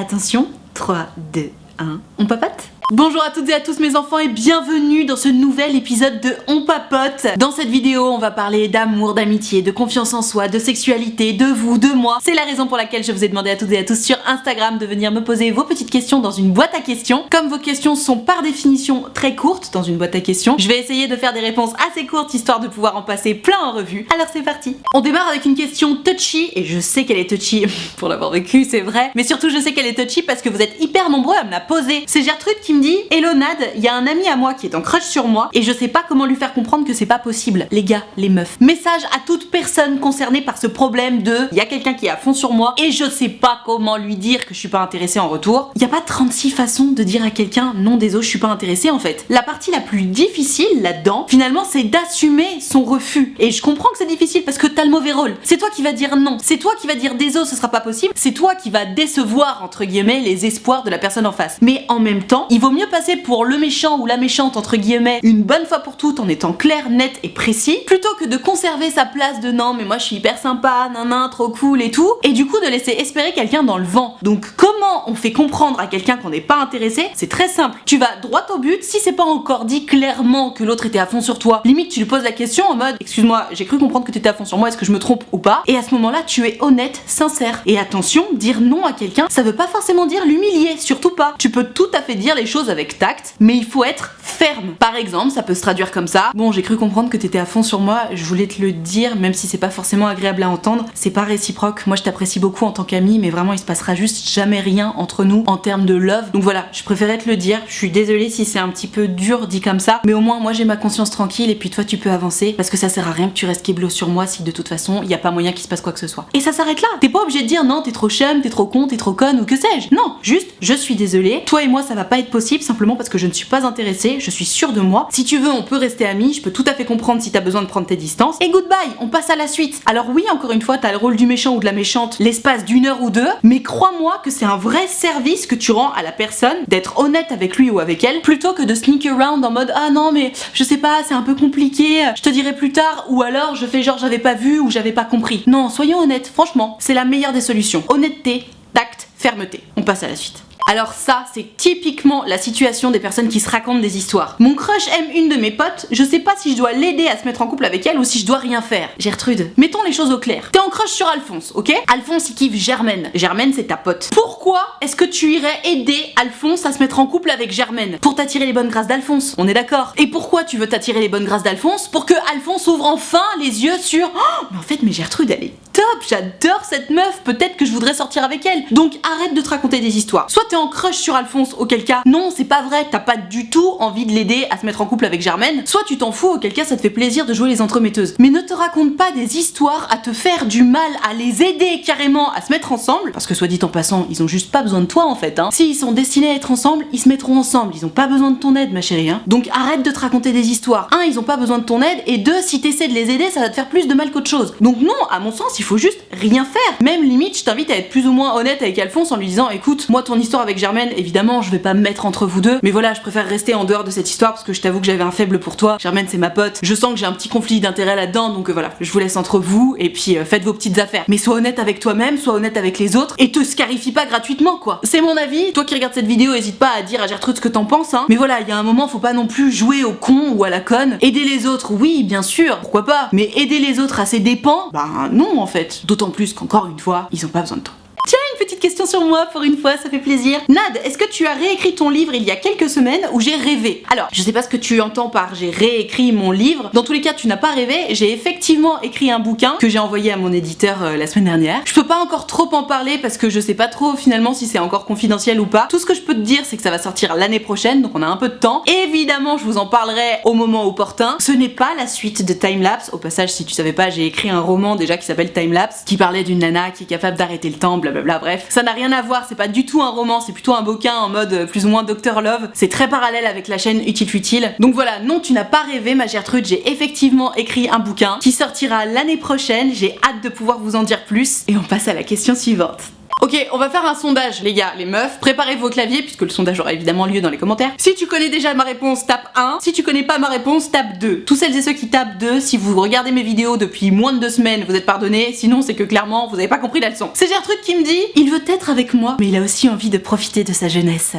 Attention, 3, 2, 1, on papote? Bonjour à toutes et à tous mes enfants et bienvenue dans ce nouvel épisode de On Papote. Dans cette vidéo, on va parler d'amour, d'amitié, de confiance en soi, de sexualité, de vous, de moi. C'est la raison pour laquelle je vous ai demandé à toutes et à tous sur Instagram de venir me poser vos petites questions dans une boîte à questions. Comme vos questions sont par définition très courtes dans une boîte à questions, je vais essayer de faire des réponses assez courtes histoire de pouvoir en passer plein en revue. Alors c'est parti. On démarre avec une question touchy et je sais qu'elle est touchy pour l'avoir vécue, c'est vrai. Mais surtout je sais qu'elle est touchy parce que vous êtes hyper nombreux à me la poser. C'est Gertrude qui me dit: Hello Nad, il y a un ami à moi qui est en crush sur moi et je sais pas comment lui faire comprendre que c'est pas possible. Les gars, les meufs. Message à toute personne concernée par ce problème de il y a quelqu'un qui est à fond sur moi et je sais pas comment lui dire que je suis pas intéressée en retour. Il y a pas 36 façons de dire à quelqu'un non désolé, je suis pas intéressée en fait. La partie la plus difficile là-dedans, finalement, c'est d'assumer son refus. Et je comprends que c'est difficile parce que t'as le mauvais rôle. C'est toi qui vas dire non. C'est toi qui vas dire désolé, ce sera pas possible. C'est toi qui va décevoir entre guillemets les espoirs de la personne en face. Mais en même temps, il vaut mieux passer pour le méchant ou la méchante entre guillemets une bonne fois pour toutes en étant clair, net et précis plutôt que de conserver sa place de non mais moi je suis hyper sympa, nanan, trop cool et tout et du coup de laisser espérer quelqu'un dans le vent. Donc comment on fait comprendre à quelqu'un qu'on n'est pas intéressé? C'est très simple. Tu vas droit au but. Si c'est pas encore dit clairement que l'autre était à fond sur toi, limite tu lui poses la question en mode excuse-moi, j'ai cru comprendre que t'étais à fond sur moi, est-ce que je me trompe ou pas? Et à ce moment-là tu es honnête, sincère. Et attention, dire non à quelqu'un ça veut pas forcément dire l'humilier, surtout pas. Tu peux tout à fait dire les choses avec tact, mais il faut être ferme. Par exemple, ça peut se traduire comme ça: bon, j'ai cru comprendre que t'étais à fond sur moi, je voulais te le dire, même si c'est pas forcément agréable à entendre, c'est pas réciproque, moi je t'apprécie beaucoup en tant qu'amie, mais vraiment il se passera juste jamais rien entre nous en termes de love, donc voilà, je préférais te le dire, je suis désolée si c'est un petit peu dur dit comme ça, mais au moins moi j'ai ma conscience tranquille et puis toi tu peux avancer, parce que ça sert à rien que tu restes kéblo sur moi si de toute façon il y a pas moyen qu'il se passe quoi que ce soit. Et ça s'arrête là, t'es pas obligé de dire non, t'es trop chum, t'es trop con, t'es trop conne ou que sais-je. Non, juste je suis désolée, toi et moi ça va pas être possible simplement parce que je ne suis pas intéressée, je suis sûre de moi. Si tu veux, on peut rester amis, je peux tout à fait comprendre si t'as besoin de prendre tes distances. Et goodbye, on passe à la suite. Alors oui, encore une fois, t'as le rôle du méchant ou de la méchante l'espace d'une heure ou deux, mais crois-moi que c'est un vrai service que tu rends à la personne d'être honnête avec lui ou avec elle, plutôt que de sneak around en mode ah non mais je sais pas, c'est un peu compliqué, je te dirai plus tard, ou alors je fais genre j'avais pas vu ou j'avais pas compris. Non, soyons honnêtes, franchement, c'est la meilleure des solutions. Honnêteté, tact, fermeté. On passe à la suite. Alors ça, c'est typiquement la situation des personnes qui se racontent des histoires. Mon crush aime une de mes potes, je sais pas si je dois l'aider à se mettre en couple avec elle ou si je dois rien faire. Gertrude, mettons les choses au clair. T'es en crush sur Alphonse, ok? Alphonse il kiffe Germaine. Germaine c'est ta pote. Pourquoi est-ce que tu irais aider Alphonse à se mettre en couple avec Germaine? Pour t'attirer les bonnes grâces d'Alphonse, on est d'accord. Et pourquoi tu veux t'attirer les bonnes grâces d'Alphonse? Pour que Alphonse ouvre enfin les yeux sur oh, mais en fait mais Gertrude elle est top, j'adore cette meuf, peut-être que je voudrais sortir avec elle. Donc arrête de te raconter des histoires. Soit t'es en crush sur Alphonse, auquel cas non c'est pas vrai, t'as pas du tout envie de l'aider à se mettre en couple avec Germaine, soit tu t'en fous, auquel cas ça te fait plaisir de jouer les entremetteuses. Mais ne te raconte pas des histoires à te faire du mal, à les aider carrément à se mettre ensemble, parce que soit dit en passant, ils ont juste pas besoin de toi en fait, hein. S'ils sont destinés à être ensemble, ils se mettront ensemble, ils ont pas besoin de ton aide ma chérie, hein. Donc arrête de te raconter des histoires. Un, ils ont pas besoin de ton aide, et deux, si t'essaies de les aider, ça va te faire plus de mal qu'autre chose. Donc non, à mon sens, il faut juste rien faire. Même limite, je t'invite à être plus ou moins honnête avec Alphonse en lui disant écoute, moi ton histoire avec Germaine, évidemment, je vais pas me mettre entre vous deux, mais voilà, je préfère rester en dehors de cette histoire parce que je t'avoue que j'avais un faible pour toi. Germaine, c'est ma pote. Je sens que j'ai un petit conflit d'intérêt là-dedans, donc voilà, je vous laisse entre vous et puis faites vos petites affaires. Mais sois honnête avec toi-même, sois honnête avec les autres et te scarifie pas gratuitement quoi. C'est mon avis. Toi qui regardes cette vidéo, hésite pas à dire à Gertrude ce que t'en penses, hein. Mais voilà, il y a un moment, faut pas non plus jouer au con ou à la conne. Aider les autres, oui, bien sûr, pourquoi pas. Mais aider les autres à ses dépens, ben non en fait. D'autant plus qu'encore une fois, ils ont pas besoin de toi. Tiens, une petite question sur moi pour une fois, ça fait plaisir. Nad, est-ce que tu as réécrit ton livre il y a quelques semaines où j'ai rêvé? Alors, je sais pas ce que tu entends par j'ai réécrit mon livre. Dans tous les cas, tu n'as pas rêvé. J'ai effectivement écrit un bouquin que j'ai envoyé à mon éditeur la semaine dernière. Je peux pas encore trop en parler parce que je sais pas trop finalement si c'est encore confidentiel ou pas. Tout ce que je peux te dire, c'est que ça va sortir l'année prochaine, donc on a un peu de temps. Évidemment, je vous en parlerai au moment opportun. Ce n'est pas la suite de Timelapse. Au passage, si tu savais pas, j'ai écrit un roman déjà qui s'appelle Timelapse, qui parlait d'une nana qui est capable d'arrêter le temps, blablabla. Bref, ça n'a rien à voir, c'est pas du tout un roman, c'est plutôt un bouquin en mode plus ou moins Dr Love. C'est très parallèle avec la chaîne Utile Futile. Donc voilà, non, tu n'as pas rêvé ma Gertrude, j'ai effectivement écrit un bouquin qui sortira l'année prochaine. J'ai hâte de pouvoir vous en dire plus. Et on passe à la question suivante. Ok, on va faire un sondage, les gars, les meufs. Préparez vos claviers, puisque le sondage aura évidemment lieu dans les commentaires. Si tu connais déjà ma réponse, tape 1. Si tu connais pas ma réponse, tape 2. Tous celles et ceux qui tapent 2, si vous regardez mes vidéos depuis moins de 2 semaines, vous êtes pardonnés. Sinon, c'est que clairement, vous avez pas compris la leçon. C'est Gertrude qui me dit, il veut être avec moi, mais il a aussi envie de profiter de sa jeunesse.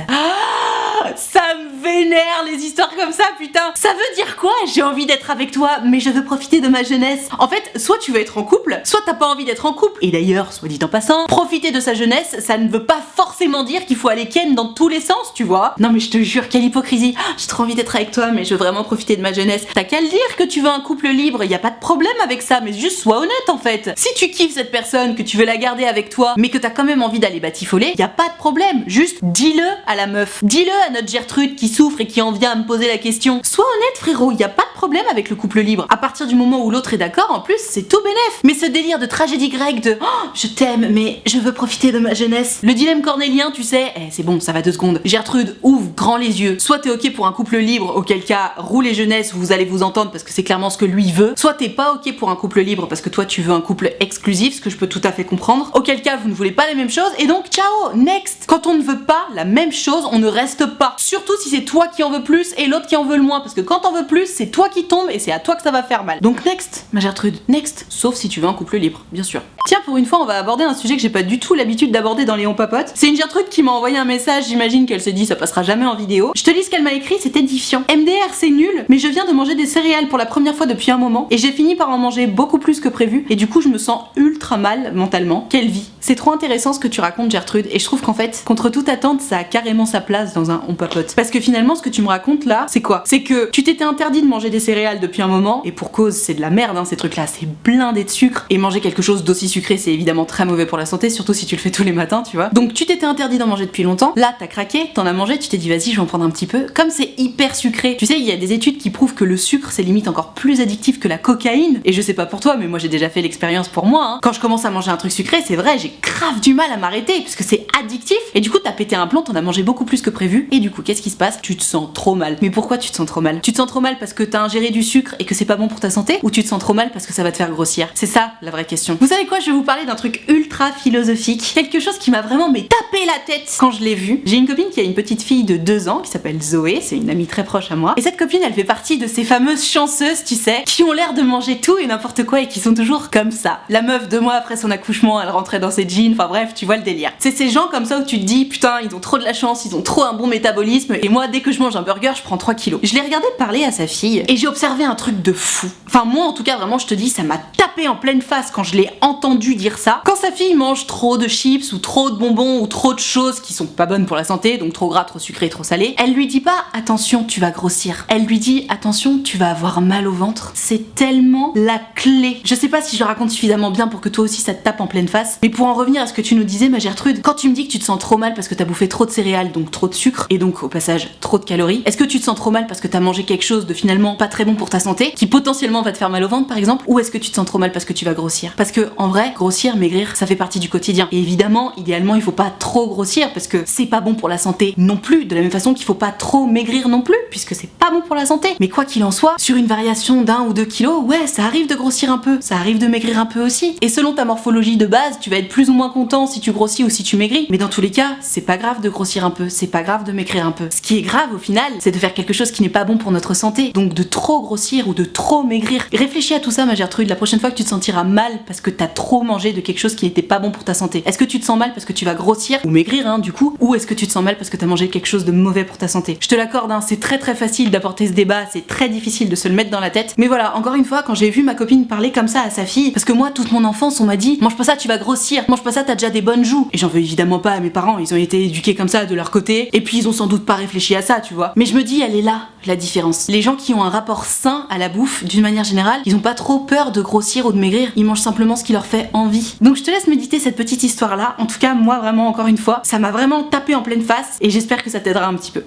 Ça me vénère les histoires comme ça, putain. Ça veut dire quoi? J'ai envie d'être avec toi, mais je veux profiter de ma jeunesse. En fait, soit tu veux être en couple, soit t'as pas envie d'être en couple. Et d'ailleurs, soit dit en passant, profiter de sa jeunesse, ça ne veut pas forcément dire qu'il faut aller ken dans tous les sens, tu vois. Non mais je te jure, quelle hypocrisie. J'ai trop envie d'être avec toi, mais je veux vraiment profiter de ma jeunesse. T'as qu'à le dire que tu veux un couple libre, y a pas de problème avec ça, mais juste sois honnête en fait. Si tu kiffes cette personne, que tu veux la garder avec toi, mais que t'as quand même envie d'aller batifoler, y a pas de problème. Juste dis-le à la meuf. Dis-le à notre Gertrude qui souffre et qui en vient à me poser la question. Sois honnête frérot, y a pas de problème avec le couple libre. À partir du moment où l'autre est d'accord, en plus, c'est tout bénef. Mais ce délire de tragédie grecque de oh, je t'aime, mais je veux profiter de ma jeunesse. Le dilemme cornélien, tu sais, c'est bon, ça va 2 secondes. Gertrude, ouvre grand les yeux. Soit t'es ok pour un couple libre, auquel cas, roule les jeunesses, vous allez vous entendre parce que c'est clairement ce que lui veut. Soit t'es pas ok pour un couple libre parce que toi tu veux un couple exclusif, ce que je peux tout à fait comprendre. Auquel cas, vous ne voulez pas les mêmes choses et donc ciao, next. Quand on ne veut pas la même chose, on ne reste pas. Surtout si c'est toi qui en veux plus et l'autre qui en veut le moins, parce que quand t'en veux plus, c'est toi qui tombe et c'est à toi que ça va faire mal. Donc next, ma Gertrude, next. Sauf si tu veux un couple libre, bien sûr. Tiens, pour une fois, on va aborder un sujet que j'ai pas du tout l'habitude d'aborder dans les On Papote. C'est une Gertrude qui m'a envoyé un message, j'imagine qu'elle se dit ça passera jamais en vidéo. Je te lis ce qu'elle m'a écrit, c'est édifiant. MDR c'est nul, mais je viens de manger des céréales pour la première fois depuis un moment et j'ai fini par en manger beaucoup plus que prévu et du coup je me sens ultra mal mentalement. Quelle vie. C'est trop intéressant ce que tu racontes Gertrude et je trouve qu'en fait, contre toute attente, ça a carrément sa place dans un On Papote. Parce que finalement ce que tu me racontes là, c'est quoi? C'est que tu t'étais interdit de manger des céréales depuis un moment et pour cause, c'est de la merde hein, ces trucs là, c'est blindé de sucre et manger quelque chose d'aussi sucré c'est évidemment très mauvais pour la santé, surtout si tu le fais tous les matins, tu vois. Donc tu t'étais interdit d'en manger depuis longtemps, là t'as craqué, t'en as mangé, tu t'es dit vas-y je vais en prendre un petit peu. Comme c'est hyper sucré, tu sais il y a des études qui prouvent que le sucre c'est limite encore plus addictif que la cocaïne et je sais pas pour toi mais moi j'ai déjà fait l'expérience pour moi hein. Quand je commence à manger un truc sucré c'est vrai j'ai grave du mal à m'arrêter puisque c'est addictif et du coup t'as pété un plomb, t'en as mangé beaucoup plus que prévu et du coup qu'est-ce qui se passe? Tu te sens trop mal. Mais pourquoi tu te sens trop mal? Tu te sens trop mal parce que t'as ingéré du sucre et que c'est pas bon pour ta santé ou tu te sens trop mal parce que ça va te faire grossir? C'est ça la vraie question. Vous savez quoi? Je vais vous parler d'un truc ultra philosophique, quelque chose qui m'a vraiment tapé la tête quand je l'ai vu. J'ai une copine qui a une petite fille de 2 ans qui s'appelle Zoé, c'est une amie très proche à moi et cette copine elle fait partie de ces fameuses chanceuses tu sais, qui ont l'air de manger tout et n'importe quoi et qui sont toujours comme ça. La meuf 2 mois après son accouchement elle rentrait dans ses jeans, enfin bref tu vois le délire. C'est ces gens comme ça où tu te dis putain ils ont trop de la chance, ils ont trop un bon métabolisme et moi dès que je mange un burger je prends 3 kilos. Je l'ai regardé parler à sa fille et j'ai observé un truc de fou. Enfin moi en tout cas vraiment je te dis ça m'a tapé en pleine face quand je l'ai entendu dire ça. Quand sa fille mange trop de chips ou trop de bonbons ou trop de choses qui sont pas bonnes pour la santé, donc trop gras, trop sucré, trop salé, elle lui dit pas attention tu vas grossir. Elle lui dit attention tu vas avoir mal au ventre. C'est tellement la clé. Je sais pas si je le raconte suffisamment bien pour que toi aussi ça te tape en pleine face, mais pour en revenir à ce que tu nous disais ma Gertrude, quand tu me dis que tu te sens trop mal parce que t'as bouffé trop de céréales, donc trop de sucre, et donc au passage trop de calories, est-ce que tu te sens trop mal parce que t'as mangé quelque chose de finalement pas très bon pour ta santé, qui potentiellement va te faire mal au ventre par exemple, ou est-ce que tu te sens trop mal parce que tu vas grossir? Parce que en vrai, grossir, maigrir, ça fait partie du quotidien. Et évidemment, idéalement, il faut pas trop grossir parce que c'est pas bon pour la santé non plus, de la même façon qu'il faut pas trop maigrir non plus, puisque c'est pas bon pour la santé. Mais quoi qu'il en soit, sur une variation d'1 ou 2 kilos, ouais, ça arrive de grossir un peu, ça arrive de maigrir un peu aussi. Et selon ta morphologie de base, tu vas être plus ou moins content si tu grossis ou si tu maigris. Mais dans tous les cas, c'est pas grave de grossir un peu, c'est pas grave de maigrir un peu. Ce qui est grave au final, c'est de faire quelque chose qui n'est pas bon pour notre santé. Donc de trop grossir ou de trop maigrir. Réfléchis à tout ça, ma Gertrude, la prochaine fois que tu te sentiras mal parce que t'as trop mangé de quelque chose qui n'était pas bon pour ta santé. Est-ce que tu te sens mal parce que tu vas grossir ou maigrir hein, du coup, ou est-ce que tu te sens mal parce que t'as mangé quelque chose de mauvais pour ta santé? Je te l'accorde, hein, c'est très facile d'apporter ce débat, c'est très difficile de se le mettre dans la tête. Mais voilà, encore une fois, quand j'ai vu ma copine parler comme ça à sa fille, parce que moi, toute mon enfance, on m'a dit mange pas ça, tu vas grossir, mange pas ça, t'as déjà des bonnes joues. Et j'en veux évidemment pas à mes parents, ils ont été éduqués comme ça de leur côté, et puis ils ont sans doute pas réfléchi à ça, tu vois. Mais je me dis, elle est là, la différence. Les gens qui ont un rapport sain à la bouffe, d'une manière générale, ils ont pas trop peur de grossir ou de maigrir, ils mangent simplement ce qui leur fait envie. Donc je te laisse méditer cette petite histoire là. En tout cas, moi vraiment, encore une fois, ça m'a vraiment tapé en pleine face et j'espère que ça t'aidera un petit peu.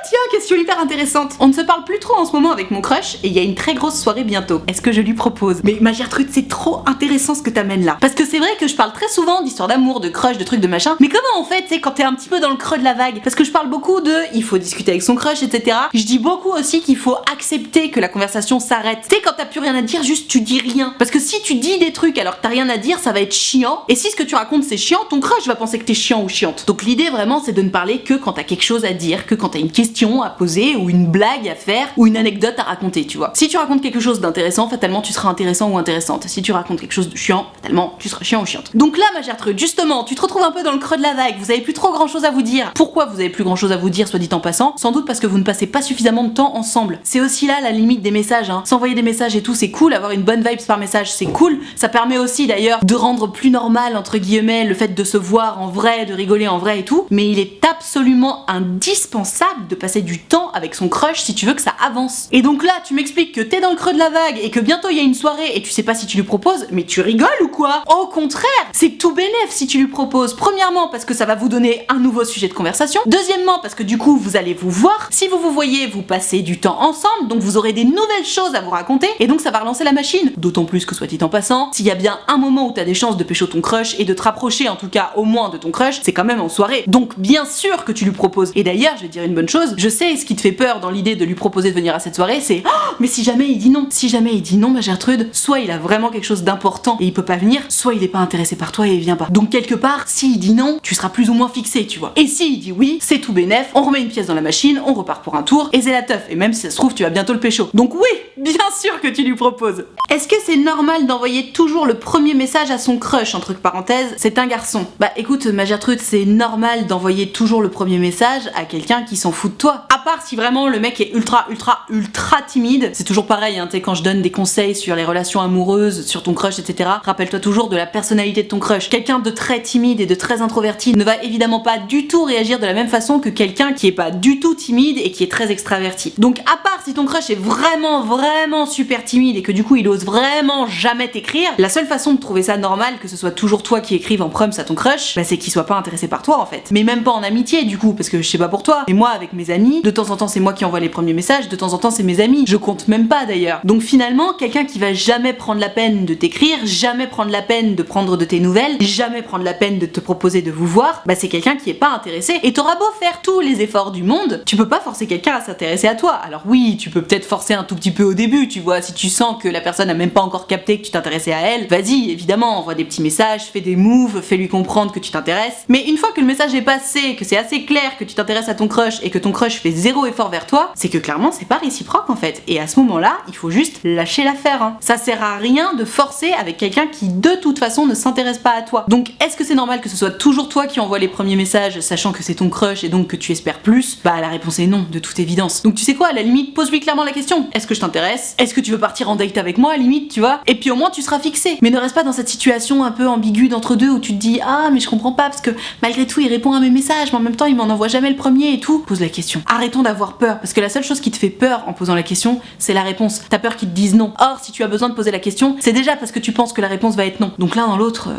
tiens, question hyper intéressante. On ne se parle plus trop en ce moment avec mon crush et il y a une très grosse soirée bientôt. Est-ce que je lui propose? Mais ma Gertrude, c'est trop intéressant ce que t'amènes là. Parce que c'est vrai que je parle très souvent d'histoires d'amour, de crush, de trucs, de machin. Mais comment on fait, tu sais, quand t'es un petit peu dans le creux de la vague? Parce que je parle beaucoup de il faut discuter avec son crush, etc. Je dis beaucoup aussi qu'il faut accepter que la conversation s'arrête. Tu sais, quand t'as plus rien à dire, juste tu dis rien. Parce que si tu dis des trucs alors que t'as rien à dire, ça va être chiant. Et si ce que tu racontes c'est chiant, ton crush va penser que t'es chiant ou chiante. Donc l'idée vraiment c'est de ne parler que quand t'as quelque chose à dire, que quand t'as une question à poser ou une blague à faire ou une anecdote à raconter, tu vois. Si tu racontes quelque chose d'intéressant, fatalement tu seras intéressant ou intéressante. Si tu racontes quelque chose de chiant, fatalement tu seras chiant ou chiante. Donc là ma Gertrude, justement, tu te retrouves un peu dans le creux de la vague, vous avez plus trop grand chose à vous dire. Pourquoi vous avez plus grand chose à vous dire, soit dit en passant? Sans doute parce que vous ne passez pas suffisamment de temps ensemble. C'est aussi là la limite des messages, hein. S'envoyer des messages et tout, c'est cool, avoir une bonne vibe par message, c'est cool. Ça permet aussi d'ailleurs de rendre plus normal, entre guillemets, le fait de se voir en vrai, de rigoler en vrai et tout. Mais il est absolument indispensable de passer du temps avec son crush si tu veux que ça avance. Et donc là, tu m'expliques que t'es dans le creux de la vague et que bientôt il y a une soirée et tu sais pas si tu lui proposes, mais tu rigoles ou quoi? Au contraire, c'est tout bénef si tu lui proposes. Premièrement, parce que ça va vous donner un nouveau sujet de conversation. Deuxièmement, parce que du coup, vous allez vous voir. Si vous vous voyez, vous passez du temps ensemble, donc vous aurez des nouvelles choses à vous raconter et donc ça va relancer la machine. D'autant plus que, soit dit en passant, s'il y a bien un moment où t'as des chances de pécho ton crush et de te rapprocher en tout cas au moins de ton crush, c'est quand même en soirée. Donc bien sûr que tu lui proposes. Et d'ailleurs, je vais te dire une bonne chose, je sais ce qui te fait peur dans l'idée de lui proposer de venir à cette soirée, c'est oh, mais si jamais il dit non. Si jamais il dit non, ma Gertrude, soit il a vraiment quelque chose d'important et il peut pas venir, soit il est pas intéressé par toi et il vient pas. Donc quelque part, s'il dit non, tu seras plus ou moins fixé, tu vois. Et s'il dit oui, c'est tout bénef, on remet une pièce dans la machine, on repart pour un tour et c'est la teuf. Et même si ça se trouve, tu vas bientôt le pécho. Donc oui, bien sûr que tu lui proposes. Est-ce que c'est normal d'envoyer toujours le premier message à son crush, entre parenthèses, c'est un garçon? Bah écoute, ma Gertrude, c'est normal d'envoyer toujours le premier message à quelqu'un qui s'en fout de toi. À part si vraiment le mec est ultra timide. C'est toujours pareil, hein, tu sais, quand je donne des conseils sur les relations amoureuses, sur ton crush, etc. Rappelle-toi toujours de la personnalité de ton crush. Quelqu'un de très timide et de très introverti ne va évidemment pas du tout réagir de la même façon que quelqu'un qui est pas du tout timide et qui est très extraverti. Donc à part si ton crush est vraiment super timide et que du coup il ose vraiment jamais t'écrire, la seule façon de trouver ça normal, que ce soit toujours toi qui écrive en prums à ton crush, bah c'est qu'il soit pas intéressé par toi en fait. Mais même pas en amitié du coup, parce que je sais pas pour toi, mais moi avec mes amis, de temps en temps c'est moi qui envoie les premiers messages, de temps en temps c'est mes amis, je compte même pas d'ailleurs. Donc finalement, quelqu'un qui va jamais prendre la peine de t'écrire, jamais prendre la peine de prendre de tes nouvelles, jamais prendre la peine de te proposer de vous voir, bah c'est quelqu'un qui est pas intéressé. Et t'auras beau faire tous les efforts du monde, tu peux pas forcer quelqu'un à s'intéresser à toi. Alors oui, tu peux peut-être forcer un tout petit peu au début, tu vois, si tu sens que la personne a même pas encore capté que tu t'intéressais à elle, vas-y, évidemment, envoie des petits messages, fais des moves, fais-lui comprendre que tu t'intéresses. Mais une fois que le message est passé, que c'est assez clair que tu t'intéresses à ton crush et que ton crush fait zéro effort vers toi, c'est que clairement c'est pas réciproque en fait. Et à ce moment-là, il faut juste lâcher l'affaire, hein. Ça sert à rien de forcer avec quelqu'un qui de toute façon ne s'intéresse pas à toi. Donc est-ce que c'est normal que ce soit toujours toi qui envoie les premiers messages, sachant que c'est ton crush et donc que tu espères plus? Bah la réponse est non, de toute évidence. Donc tu sais quoi, à la limite, pose-lui clairement la question. Est-ce que je t'intéresse? Est-ce que tu veux partir en date avec moi à la limite, tu vois? Et puis au moins tu seras fixé. Mais ne reste pas dans cette situation un peu ambiguë d'entre deux où tu te dis ah mais je comprends pas parce que malgré tout il répond à mes messages mais en même temps il m'en envoie jamais le premier et tout. Pose la question. Arrêtons d'avoir peur parce que la seule chose qui te fait peur en posant la question, c'est la réponse. T'as peur qu'ils te disent non. Or si tu as besoin de poser la question, c'est déjà parce que tu penses que la réponse va être non. Donc l'un dans l'autre,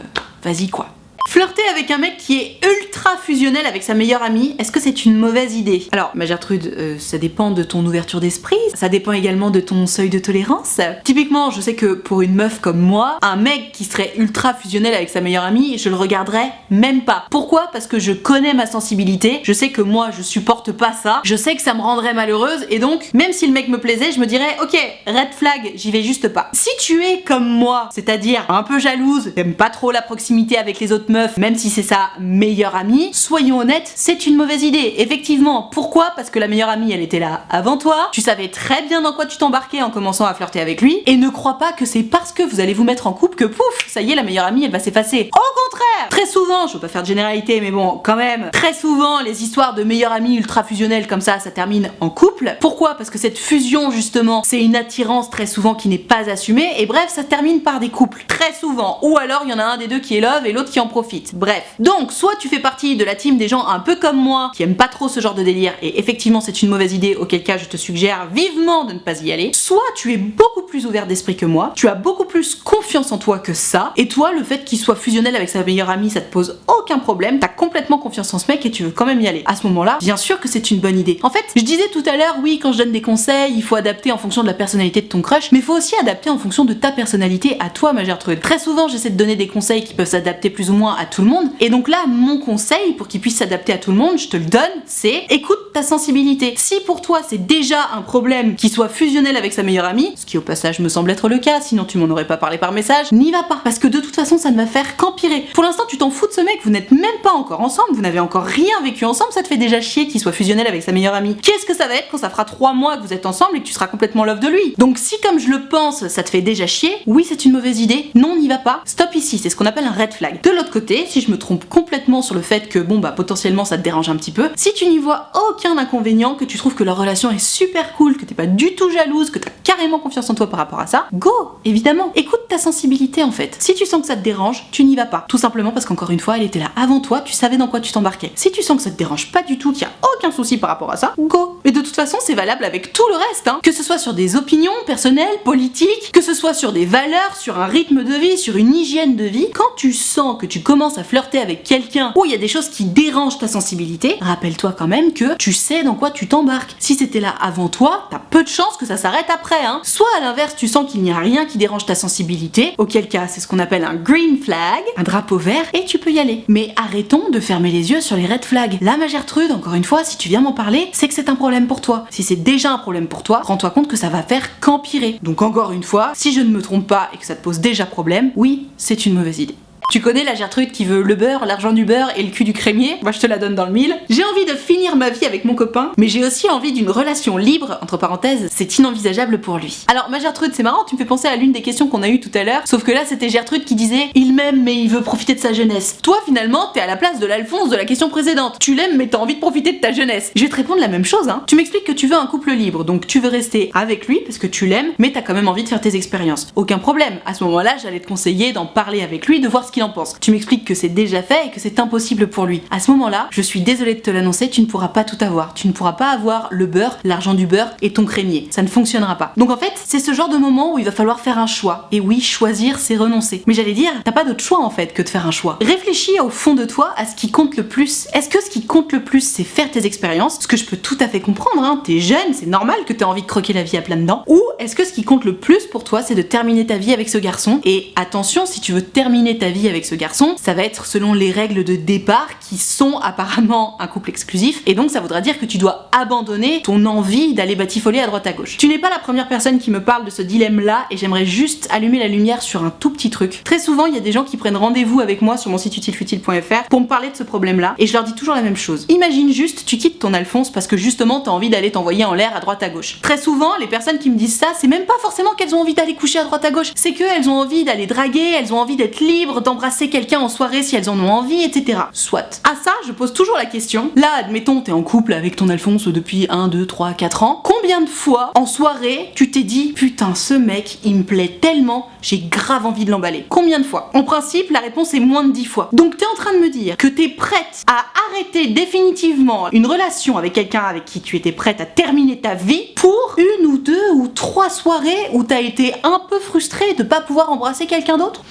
vas-y quoi. Flirter avec un mec qui est ultra fusionnel avec sa meilleure amie, est-ce que c'est une mauvaise idée? Alors, ma Gertrude, ça dépend de ton ouverture d'esprit, ça dépend également de ton seuil de tolérance. Typiquement, je sais que pour une meuf comme moi, un mec qui serait ultra fusionnel avec sa meilleure amie, je le regarderais même pas. Pourquoi? Parce que je connais ma sensibilité, je sais que moi, je supporte pas ça, je sais que ça me rendrait malheureuse, et donc, même si le mec me plaisait, je me dirais, ok, red flag, j'y vais juste pas. Si tu es comme moi, c'est-à-dire un peu jalouse, t'aimes pas trop la proximité avec les autres meuf, même si c'est sa meilleure amie, soyons honnêtes, c'est une mauvaise idée. Effectivement, pourquoi? Parce que la meilleure amie, elle était là avant toi, tu savais très bien dans quoi tu t'embarquais en commençant à flirter avec lui, et ne crois pas que c'est parce que vous allez vous mettre en couple que pouf, ça y est, la meilleure amie, elle va s'effacer. Au contraire! Très souvent, je veux pas faire de généralité, mais bon, quand même, très souvent, les histoires de meilleure amie ultra fusionnelle comme ça termine en couple. Pourquoi? Parce que cette fusion, justement, c'est une attirance très souvent qui n'est pas assumée, et bref, ça termine par des couples. Très souvent. Ou alors, il y en a un des deux qui est love et l'autre qui en profite. profite. Bref. Donc, soit tu fais partie de la team des gens un peu comme moi, qui aiment pas trop ce genre de délire, et effectivement c'est une mauvaise idée, auquel cas je te suggère vivement de ne pas y aller. Soit tu es beaucoup plus ouvert d'esprit que moi, tu as beaucoup plus confiance en toi que ça, et toi, le fait qu'il soit fusionnel avec sa meilleure amie, ça te pose aucun problème, t'as complètement confiance en ce mec et tu veux quand même y aller. À ce moment-là, bien sûr que c'est une bonne idée. En fait, je disais tout à l'heure, oui, quand je donne des conseils, il faut adapter en fonction de la personnalité de ton crush, mais il faut aussi adapter en fonction de ta personnalité à toi, ma Gertrude. Très souvent, j'essaie de donner des conseils qui peuvent s'adapter plus ou moins à tout le monde, et donc là, mon conseil, pour qu'il puisse s'adapter à tout le monde, je te le donne, c'est écoute ta sensibilité. Si pour toi, c'est déjà un problème qu'il soit fusionnel avec sa meilleure amie, ce qui au passage me semble être le cas, sinon tu m'en aurais pas parlé par message, n'y va pas, parce que de toute façon, ça ne va faire qu'empirer. Pour l'instant, tu t'en fous de ce mec, vous n'êtes même pas encore ensemble, vous n'avez encore rien vécu ensemble, ça te fait déjà chier qu'il soit fusionnel avec sa meilleure amie. Qu'est-ce que ça va être quand ça fera 3 mois que vous êtes ensemble et que tu seras complètement love de lui? Donc si comme je le pense, ça te fait déjà chier, oui c'est une mauvaise idée, non n'y va pas, stop ici, c'est ce qu'on appelle un red flag. De l'autre côté, si je me trompe complètement sur le fait que bon bah potentiellement ça te dérange un petit peu, si tu n'y vois aucun inconvénient, que tu trouves que leur relation est super cool, que t'es pas du tout jalouse, que t'as carrément confiance en toi par rapport à ça, go, évidemment, écoute ta sensibilité en fait. Si tu sens que ça te dérange, tu n'y vas pas. Tout simplement parce qu'encore une fois, elle était là avant toi, tu savais dans quoi tu t'embarquais. Si tu sens que ça te dérange pas du tout, qu'il y a aucun souci par rapport à ça, go. Et de toute façon, c'est valable avec tout le reste, hein. Que ce soit sur des opinions personnelles, politiques, que ce soit sur des valeurs, sur un rythme de vie, sur une hygiène de vie, quand tu sens que tu commences à flirter avec quelqu'un où il y a des choses qui dérangent ta sensibilité, rappelle-toi quand même que tu sais dans quoi tu t'embarques. Si c'était là avant toi, t'as peu de chances que ça s'arrête après, hein. Soit à l'inverse, tu sens qu'il n'y a rien qui dérange ta sensibilité, auquel cas c'est ce qu'on appelle un green flag, un drapeau vert, et tu peux y aller. Mais arrêtons de fermer les yeux sur les red flags. Là, ma Gertrude, encore une fois, si tu viens m'en parler, c'est que c'est un problème pour toi. Si c'est déjà un problème pour toi, rends-toi compte que ça va faire qu'empirer. Donc encore une fois, si je ne me trompe pas et que ça te pose déjà problème, oui, c'est une mauvaise idée. Tu connais la Gertrude qui veut le beurre, l'argent du beurre et le cul du crémier? Moi je te la donne dans le mille. J'ai envie de finir ma vie avec mon copain, mais j'ai aussi envie d'une relation libre, entre parenthèses, c'est inenvisageable pour lui. Alors ma Gertrude, c'est marrant, tu me fais penser à l'une des questions qu'on a eues tout à l'heure, sauf que là c'était Gertrude qui disait « Il m'aime mais il veut profiter de sa jeunesse ». Toi finalement, t'es à la place de l'Alphonse de la question précédente. Tu l'aimes mais t'as envie de profiter de ta jeunesse. Je vais te répondre la même chose, hein. Tu m'expliques que tu veux un couple libre, donc tu veux rester avec lui parce que tu l'aimes, mais t'as quand même envie de faire tes expériences. Aucun problème, à ce moment-là, j'allais te conseiller d'en parler avec lui, de voir ce qu'il en pense. Tu m'expliques que c'est déjà fait et que c'est impossible pour lui. À ce moment-là, je suis désolée de te l'annoncer, tu ne pourras pas tout avoir. Tu ne pourras pas avoir le beurre, l'argent du beurre et ton crémier. Ça ne fonctionnera pas. Donc en fait, c'est ce genre de moment où il va falloir faire un choix. Et oui, choisir, c'est renoncer. Mais j'allais dire, t'as pas d'autre choix en fait que de faire un choix. Réfléchis au fond de toi à ce qui compte le plus. Est-ce que ce qui compte le plus, c'est faire tes expériences? Ce que je peux tout à fait comprendre, hein. T'es jeune, c'est normal que t'aies envie de croquer la vie à plein dedans. Ou est-ce que ce qui compte le plus pour toi, c'est de terminer ta vie avec ce garçon? Et attention, si tu veux terminer ta vie avec ce garçon, ça va être selon les règles de départ qui sont apparemment un couple exclusif, et donc ça voudra dire que tu dois abandonner ton envie d'aller batifoler à droite à gauche. Tu n'es pas la première personne qui me parle de ce dilemme-là, et j'aimerais juste allumer la lumière sur un tout petit truc. Très souvent, il y a des gens qui prennent rendez-vous avec moi sur mon site utilefutile.fr pour me parler de ce problème-là, et je leur dis toujours la même chose. Imagine juste, tu quittes ton Alphonse parce que justement t'as envie d'aller t'envoyer en l'air à droite à gauche. Très souvent, les personnes qui me disent ça, c'est même pas forcément qu'elles ont envie d'aller coucher à droite à gauche, c'est qu'elles ont envie d'aller draguer, elles ont envie d'être libres, d'embrasser quelqu'un en soirée si elles en ont envie, etc. Soit. À ça, je pose toujours la question. Là, admettons, t'es en couple avec ton Alphonse depuis 1, 2, 3, 4 ans. Combien de fois, en soirée, tu t'es dit, putain, ce mec, il me plaît tellement, j'ai grave envie de l'emballer? Combien de fois? En principe, la réponse est moins de 10 fois. Donc t'es en train de me dire que t'es prête à arrêter définitivement une relation avec quelqu'un avec qui tu étais prête à terminer ta vie pour 1 ou 2 ou 3 soirées où t'as été un peu frustrée de pas pouvoir embrasser quelqu'un d'autre?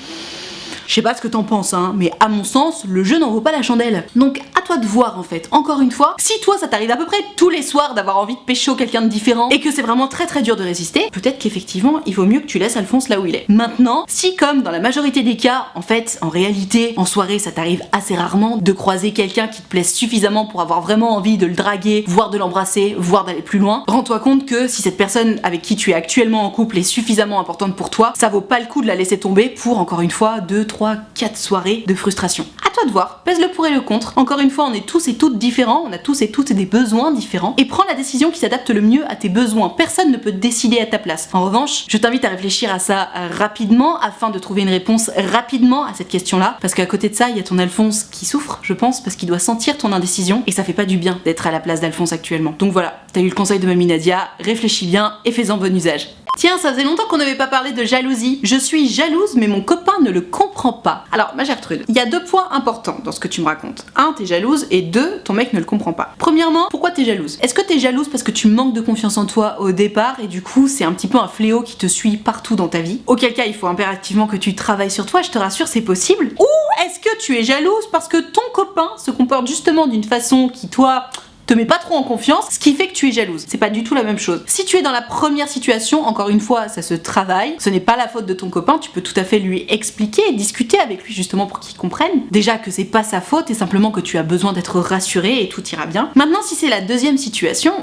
Je sais pas ce que t'en penses, hein, mais à mon sens, le jeu n'en vaut pas la chandelle. Donc à toi de voir en fait, encore une fois, si toi ça t'arrive à peu près tous les soirs d'avoir envie de pécho quelqu'un de différent et que c'est vraiment très très dur de résister, peut-être qu'effectivement il vaut mieux que tu laisses Alphonse là où il est. Maintenant, si comme dans la majorité des cas, en fait, en réalité, en soirée ça t'arrive assez rarement de croiser quelqu'un qui te plaise suffisamment pour avoir vraiment envie de le draguer, voire de l'embrasser, voire d'aller plus loin, rends-toi compte que si cette personne avec qui tu es actuellement en couple est suffisamment importante pour toi, ça vaut pas le coup de la laisser tomber pour encore une fois 2, 3, 4 soirées de frustration. À toi de voir, pèse le pour et le contre. Encore une fois, on est tous et toutes différents, on a tous et toutes des besoins différents, et prends la décision qui s'adapte le mieux à tes besoins. Personne ne peut décider à ta place. En revanche, je t'invite à réfléchir à ça rapidement afin de trouver une réponse rapidement à cette question-là, parce qu'à côté de ça, il y a ton Alphonse qui souffre, je pense, parce qu'il doit sentir ton indécision, et ça fait pas du bien d'être à la place d'Alphonse actuellement. Donc voilà, t'as eu le conseil de mamie Nadia, réfléchis bien et fais-en bon usage. Tiens, ça faisait longtemps qu'on n'avait pas parlé de jalousie. Je suis jalouse, mais mon copain ne le comprend comprends pas. Alors ma Gertrude, il y a 2 points importants dans ce que tu me racontes. 1, t'es jalouse et 2, ton mec ne le comprend pas. Premièrement, pourquoi t'es jalouse? Est-ce que t'es jalouse parce que tu manques de confiance en toi au départ et du coup c'est un petit peu un fléau qui te suit partout dans ta vie? Auquel cas il faut impérativement que tu travailles sur toi, je te rassure, c'est possible. Ou est-ce que tu es jalouse parce que ton copain se comporte justement d'une façon qui toi te met pas trop en confiance, ce qui fait que tu es jalouse. C'est pas du tout la même chose. Si tu es dans la première situation, encore une fois, ça se travaille, ce n'est pas la faute de ton copain, tu peux tout à fait lui expliquer et discuter avec lui justement pour qu'il comprenne. Déjà que c'est pas sa faute et simplement que tu as besoin d'être rassuré et tout ira bien. Maintenant, si c'est la deuxième situation,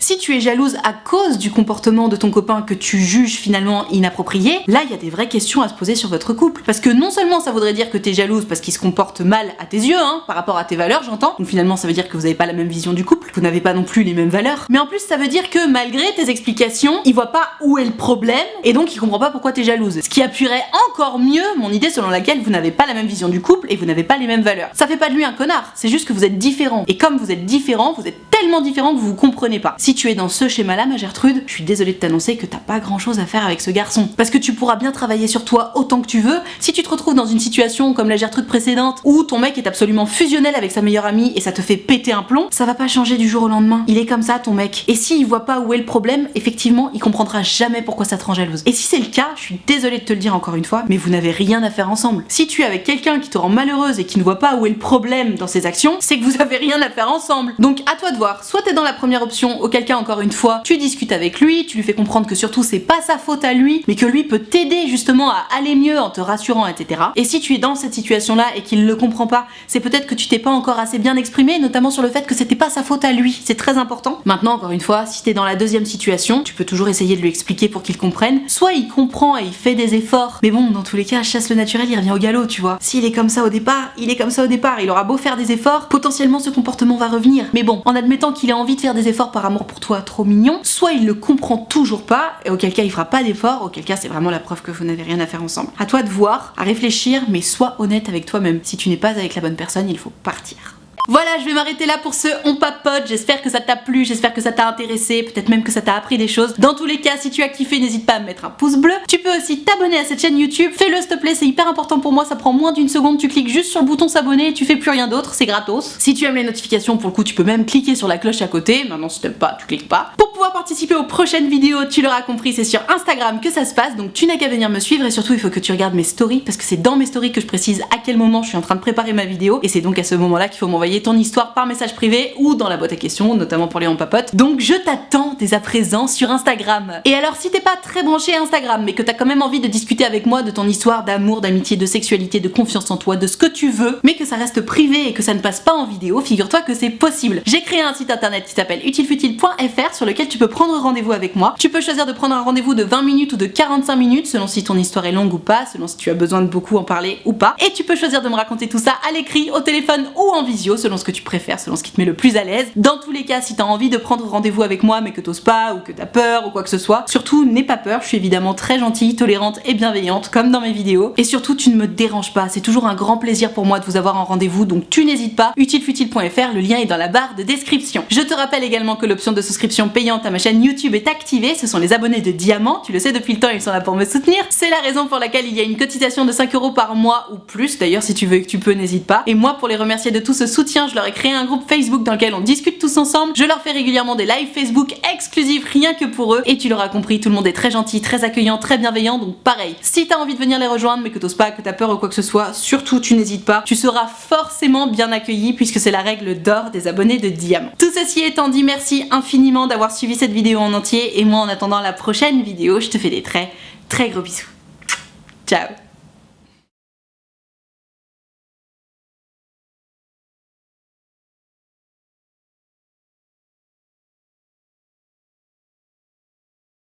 si tu es jalouse à cause du comportement de ton copain que tu juges finalement inapproprié, là il y a des vraies questions à se poser sur votre couple. Parce que non seulement ça voudrait dire que t'es jalouse parce qu'il se comporte mal à tes yeux, par rapport à tes valeurs j'entends, donc finalement ça veut dire que vous avez pas la même vision du couple, vous n'avez pas non plus les mêmes valeurs, mais en plus ça veut dire que malgré tes explications, il voit pas où est le problème et donc il comprend pas pourquoi t'es jalouse. Ce qui appuierait encore mieux mon idée selon laquelle vous n'avez pas la même vision du couple et vous n'avez pas les mêmes valeurs. Ça fait pas de lui un connard, c'est juste que vous êtes différents. Et comme vous êtes différents, vous êtes tellement différents que vous vous comprenez pas. Si tu es dans ce schéma-là, ma Gertrude, je suis désolée de t'annoncer que t'as pas grand-chose à faire avec ce garçon. Parce que tu pourras bien travailler sur toi autant que tu veux. Si tu te retrouves dans une situation comme la Gertrude précédente, où ton mec est absolument fusionnel avec sa meilleure amie et ça te fait péter un plomb, ça va pas changer du jour au lendemain. Il est comme ça, ton mec. Et s'il voit pas où est le problème, effectivement, il comprendra jamais pourquoi ça te rend jalouse. Et si c'est le cas, je suis désolée de te le dire encore une fois, mais vous n'avez rien à faire ensemble. Si tu es avec quelqu'un qui te rend malheureuse et qui ne voit pas où est le problème dans ses actions, c'est que vous avez rien à faire ensemble. Donc à toi de voir. Soit t'es dans la première option, auquel cas encore une fois, tu discutes avec lui, tu lui fais comprendre que surtout c'est pas sa faute à lui, mais que lui peut t'aider justement à aller mieux en te rassurant, etc. Et si tu es dans cette situation-là et qu'il le comprend pas, c'est peut-être que tu t'es pas encore assez bien exprimé, notamment sur le fait que c'était pas sa faute à lui. C'est très important. Maintenant, encore une fois, si t'es dans la deuxième situation, tu peux toujours essayer de lui expliquer pour qu'il comprenne. Soit il comprend et il fait des efforts, mais bon, dans tous les cas, chasse le naturel, il revient au galop, tu vois. S'il est comme ça au départ, il est comme ça au départ. Il aura beau faire des efforts, potentiellement ce comportement va revenir. Mais bon, en admettant qu'il ait envie de faire des efforts par amour pour toi, trop mignon, soit il le comprend toujours pas, et auquel cas il fera pas d'efforts, auquel cas c'est vraiment la preuve que vous n'avez rien à faire ensemble. À toi de voir, à réfléchir, mais sois honnête avec toi-même. Si tu n'es pas avec la bonne personne, il faut partir. Voilà, je vais m'arrêter là pour ce On Papote. J'espère que ça t'a plu, j'espère que ça t'a intéressé, peut-être même que ça t'a appris des choses. Dans tous les cas, si tu as kiffé, n'hésite pas à me mettre un pouce bleu. Tu peux aussi t'abonner à cette chaîne YouTube. Fais-le s'il te plaît, c'est hyper important pour moi, ça prend moins d'1 seconde. Tu cliques juste sur le bouton s'abonner et tu fais plus rien d'autre, c'est gratos. Si tu aimes les notifications, pour le coup, tu peux même cliquer sur la cloche à côté. Maintenant, si t'aimes pas, tu cliques pas. Pour pouvoir participer aux prochaines vidéos, tu l'auras compris, c'est sur Instagram que ça se passe, donc tu n'as qu'à venir me suivre et surtout, il faut que tu regardes mes stories parce que c'est dans mes stories que je précise à quel moment je suis en train de préparer ma vidéo et c'est donc à ce moment-là qu'il faut m'envoyer ton histoire par message privé ou dans la boîte à questions, notamment pour les On Papote. Donc je t'attends dès à présent sur Instagram. Et alors si t'es pas très branché à Instagram mais que t'as quand même envie de discuter avec moi de ton histoire d'amour, d'amitié, de sexualité, de confiance en toi, de ce que tu veux, mais que ça reste privé et que ça ne passe pas en vidéo, figure-toi que c'est possible. J'ai créé un site internet qui s'appelle utilefutile.fr sur lequel tu peux prendre rendez-vous avec moi. Tu peux choisir de prendre un rendez-vous de 20 minutes ou de 45 minutes selon si ton histoire est longue ou pas, selon si tu as besoin de beaucoup en parler ou pas. Et tu peux choisir de me raconter tout ça à l'écrit, au téléphone ou en visio selon ce que tu préfères, selon ce qui te met le plus à l'aise. Dans tous les cas, si t'as envie de prendre rendez-vous avec moi mais que t'oses pas ou que t'as peur ou quoi que ce soit, surtout n'aie pas peur, je suis évidemment très gentille, tolérante et bienveillante comme dans mes vidéos. Et surtout tu ne me déranges pas, c'est toujours un grand plaisir pour moi de vous avoir en rendez-vous, donc tu n'hésites pas, utilefutile.fr, le lien est dans la barre de description. Je te rappelle également que l'option de souscription payante à ma chaîne YouTube est activée, ce sont les abonnés de Diamant, tu le sais depuis le temps, ils sont là pour me soutenir. C'est la raison pour laquelle il y a une cotisation de 5 € par mois ou plus, d'ailleurs si tu veux et que tu peux, n'hésite pas. Et moi pour les remercier de tout ce soutien, je leur ai créé un groupe Facebook dans lequel on discute tous ensemble, je leur fais régulièrement des lives Facebook exclusifs rien que pour eux, et tu l'auras compris, tout le monde est très gentil, très accueillant, très bienveillant, donc pareil. Si t'as envie de venir les rejoindre mais que t'oses pas, que t'as peur ou quoi que ce soit, surtout tu n'hésites pas, tu seras forcément bien accueilli puisque c'est la règle d'or des abonnés de Diamant. Tout ceci étant dit, merci infiniment d'avoir suivi cette vidéo en entier, et moi en attendant la prochaine vidéo, je te fais des très gros bisous. Ciao.